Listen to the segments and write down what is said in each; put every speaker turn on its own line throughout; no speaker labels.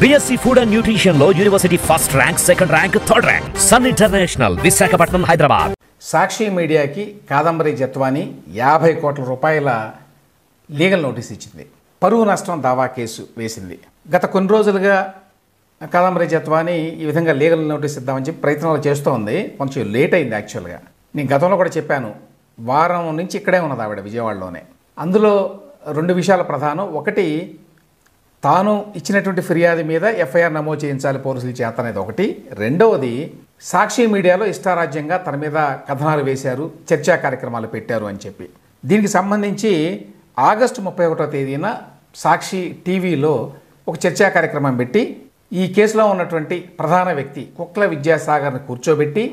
BSc Food and Nutrition లో university first rank, second rank, third rank. Sun International, Visakhapatnam, Hyderabad.
Sakshi మీడియాకి కాదంబరి జత్వాని 50 కోట్ల రూపాయల legal notice ఇచ్చింది. పరువు నష్టం దావా కేసు వేసింది. గత కొన్ని రోజులుగా కాదంబరి జత్వాని ఈ విధంగా లీగల్ నోటీస్ ఇద్దామని చెప్పి ప్రయత్నాలు చేస్తూ ఉంది. కొంచెం లేట్ అయింది యాక్చువల్గా. నేను గతంలో కూడా చెప్పాను, వారం నుంచి ఇక్కడే ఉన్నది ఆవిడ విజయవాడలోనే. అందులో 2 విషయాలు ప్రధానం. ఒకటి, తాను ఇచ్చినటువంటి ఫిర్యాదు మీద ఎఫ్ఐఆర్ నమోదు చేయించాలి పోలీసుల చేత అనేది ఒకటి. రెండవది, సాక్షి మీడియాలో ఇష్టారాజ్యంగా తన మీద కథనాలు వేశారు, చర్చా కార్యక్రమాలు పెట్టారు అని చెప్పి. దీనికి సంబంధించి ఆగస్టు 31వ తేదీన సాక్షి టీవీలో ఒక చర్చా కార్యక్రమం పెట్టి ఈ కేసులో ఉన్నటువంటి ప్రధాన వ్యక్తి కుక్కల విద్యాసాగర్ని కూర్చోబెట్టి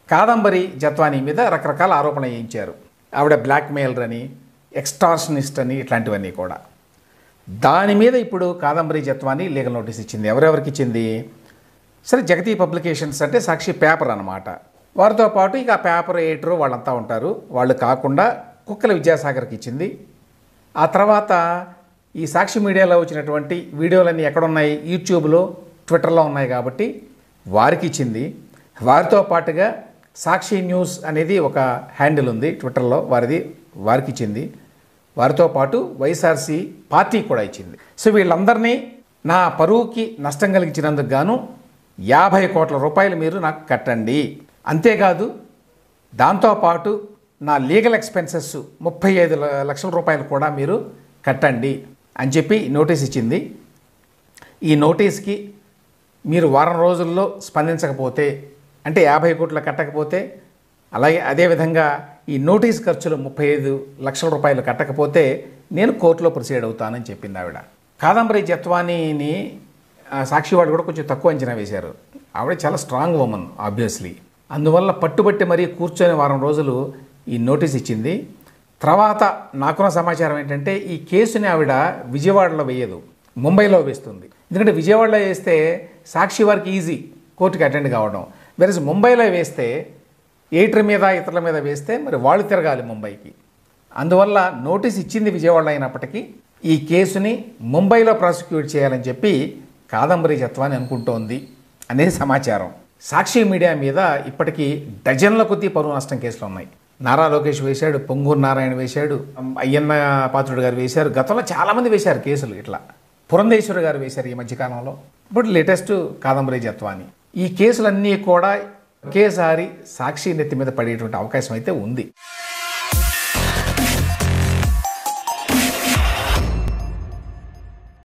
కాదంబరి జత్వాని మీద రకరకాల ఆరోపణలు చేయించారు. ఆవిడ బ్లాక్మెయిలర్ అని, ఎక్స్టార్షనిస్ట్ అని, ఇట్లాంటివన్నీ కూడా. దాని మీద ఇప్పుడు కాదంబరి జత్వాని లీగల్ నోటీస్ ఇచ్చింది. ఎవరెవరికి ఇచ్చింది? సరే, జగతి పబ్లికేషన్స్ అంటే సాక్షి పేపర్ అన్నమాట. వారితో పాటు ఇక ఆ పేపర్ ఎడిటర్ వాళ్ళంతా ఉంటారు. వాళ్ళు కాకుండా కుక్కల విద్యాసాగర్కి ఇచ్చింది. ఆ తర్వాత ఈ సాక్షి మీడియాలో వచ్చినటువంటి వీడియోలన్నీ ఎక్కడున్నాయి? యూట్యూబ్లో, ట్విట్టర్లో ఉన్నాయి కాబట్టి వారికి ఇచ్చింది. వారితో పాటుగా సాక్షి న్యూస్ అనేది ఒక హ్యాండిల్ ఉంది ట్విట్టర్లో, వారికి ఇచ్చింది. వారితో పాటు వైఎస్ఆర్సీ పార్టీ కూడా ఇచ్చింది. సో వీళ్ళందరినీ నా పరువుకి నష్టం కలిగించినందుకు గాను 50 కోట్ల రూపాయలు మీరు నాకు కట్టండి. అంతేకాదు దాంతోపాటు నా లీగల్ ఎక్స్పెన్సెస్ 35 లక్షల రూపాయలు కూడా మీరు కట్టండి అని చెప్పి నోటీస్ ఇచ్చింది. ఈ నోటీస్కి మీరు వారం రోజుల్లో స్పందించకపోతే, అంటే 50 కోట్లు కట్టకపోతే, అలాగే అదేవిధంగా ఈ నోటీస్ ఖర్చులు 35 లక్షల రూపాయలు కట్టకపోతే నేను కోర్టులో ప్రొసీడ్ అవుతానని చెప్పింది ఆవిడ. కాదంబరి జత్వానీని సాక్షి వాడు కూడా కొంచెం తక్కువ అంచనా వేశారు. ఆవిడ చాలా స్ట్రాంగ్ ఉమెన్ ఆబ్వియస్లీ. అందువల్ల పట్టుబట్టి మరీ కూర్చొని వారం రోజులు ఈ నోటీస్ ఇచ్చింది. తర్వాత నాకున్న సమాచారం ఏంటంటే ఈ కేసుని ఆవిడ విజయవాడలో వేయదు, ముంబైలో వేస్తుంది. ఎందుకంటే విజయవాడలో వేస్తే సాక్షి వారికి ఈజీ కోర్టుకి అటెండ్ కావడం. వెరస్ ముంబైలో వేస్తే ఎడిటర్ మీద, ఇతరుల మీద వేస్తే మరి వాళ్ళు తిరగాలి ముంబైకి. అందువల్ల నోటీస్ ఇచ్చింది విజయవాడలో అయినప్పటికీ ఈ కేసుని ముంబైలో ప్రాసిక్యూట్ చేయాలని చెప్పి కాదంబరి జత్వాని అనుకుంటోంది అనేది సమాచారం. సాక్షి మీడియా మీద ఇప్పటికీ డజన్ల కొద్దీ పరువు నష్టం కేసులు ఉన్నాయి. నారా లోకేష్ వేశాడు, పొంగూరు నారాయణ వేశాడు, అయ్యన్న పాత్రుడు గారు వేశారు, గతంలో చాలామంది వేశారు కేసులు. ఇట్లా పురంధేశ్వరి గారు వేశారు ఈ మధ్యకాలంలో. ఇప్పుడు లేటెస్ట్ కాదంబరి జత్వాని. ఈ కేసులన్నీ కూడా ఒకేసారి సాక్షి నెత్తి మీద పడేటువంటి అవకాశం అయితే ఉంది.